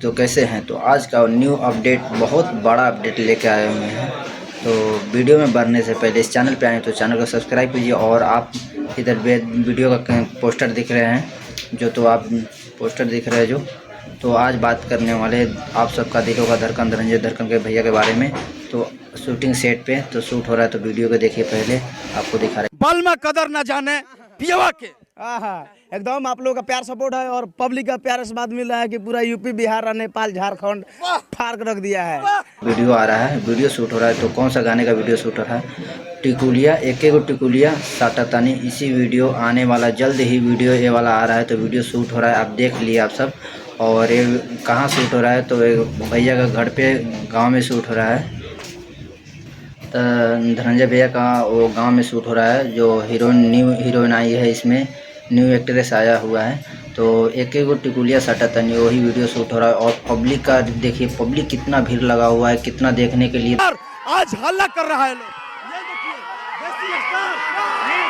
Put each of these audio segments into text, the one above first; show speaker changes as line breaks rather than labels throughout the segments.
तो कैसे हैं? तो आज का न्यू अपडेट, बहुत बड़ा अपडेट लेके आए हुए हैं। तो वीडियो में बढ़ने से पहले इस चैनल पे आए तो चैनल को सब्सक्राइब कीजिए। और आप इधर वीडियो का पोस्टर दिख रहे हैं जो, तो आप पोस्टर दिख रहे हैं जो, तो आज बात करने वाले आप सबका दिलों का धड़कन धनंजय धड़कन के भैया के बारे में। तो शूटिंग सेट पे तो शूट हो रहा है, तो वीडियो को देखिए, पहले आपको दिखा रहे।
बल में कदर न जाने पियवा के।
एकदम आप लोगों का प्यार सपोर्ट है और पब्लिक का प्यार इस बात मिल रहा है कि पूरा यूपी बिहार और नेपाल झारखंड फाड़ रख दिया है।
वीडियो आ रहा है, वीडियो शूट हो रहा है। तो कौन सा गाने का वीडियो शूट हो रहा है? टिकुलिया, एक टिकुलिया साटा तानी, इसी वीडियो आने वाला जल्द ही। वीडियो ये वाला आ रहा है, तो वीडियो शूट हो रहा है, आप देख लिए आप सब। और ये कहाँ शूट हो रहा है? तो भैया का घर पे गांव में शूट हो रहा है। तो धनंजय भैया का वो गांव में शूट हो रहा है। जो न्यू हीरोइन आई है, इसमें न्यू एक्ट्रेस आया हुआ है। तो एक टिकुलिया साटा तनी वही वीडियो शूट हो रहा है। और पब्लिक का देखिए, पब्लिक कितना भीड़ लगा हुआ है, कितना देखने के लिए।
आज हल्ला कर रहा है लोग। ये देखिए, देसी स्टार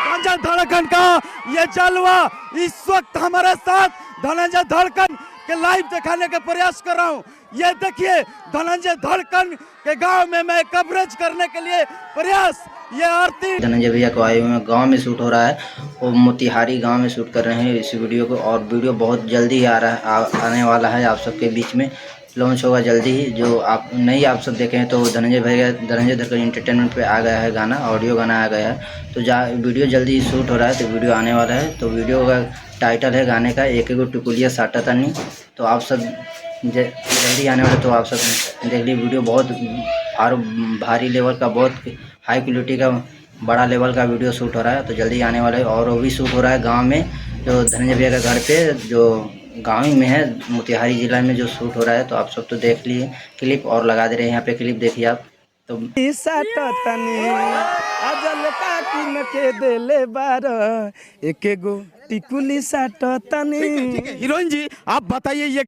धनंजय धड़कन का ये जलवा इस वक्त हमारे साथ धनंजय धड़कन के लाइव दिखाने का प्रयास कर रहा हूँ। ये देखिए, धनंजय धड़कन के गांव में मैं कवरेज करने के लिए प्रयास, ये आरती
धनंजय भैया को आए हुए हैं, गांव में शूट हो रहा है। वो मोतिहारी गांव में शूट कर रहे हैं इस वीडियो को। और वीडियो बहुत जल्दी आ रहा है, आने वाला है, आप सबके बीच में लॉन्च होगा जल्दी ही। जो आप नहीं आप सब देखें तो धनंजय भैया, धनंजय धड़कन एंटरटेनमेंट पे आ गया है गाना, ऑडियो गाना आ गया है। तो वीडियो जल्दी शूट हो रहा है, तो वीडियो आने वाला है। तो वीडियो का टाइटल है गाने का एक टिकुलिया साटा तानी। तो आप सब जल्दी आने वाले, तो आप सब देख लीजिए। वीडियो बहुत भारी लेवल का, बहुत हाई क्वालिटी का, बड़ा लेवल का वीडियो शूट हो रहा है। तो जल्दी आने वाला है। और वो भी शूट हो रहा है गांव में, जो धनंजय भैया का घर पे, जो गाँव ही में है, मोतिहारी जिला में जो शूट हो रहा है। तो आप सब तो देख लिए क्लिप, और लगा दे रहे हैं यहाँ पे क्लिप, देखिए आप। तो
टिकुली साटा तनी।
हीरोइन जी, आप बताइए ये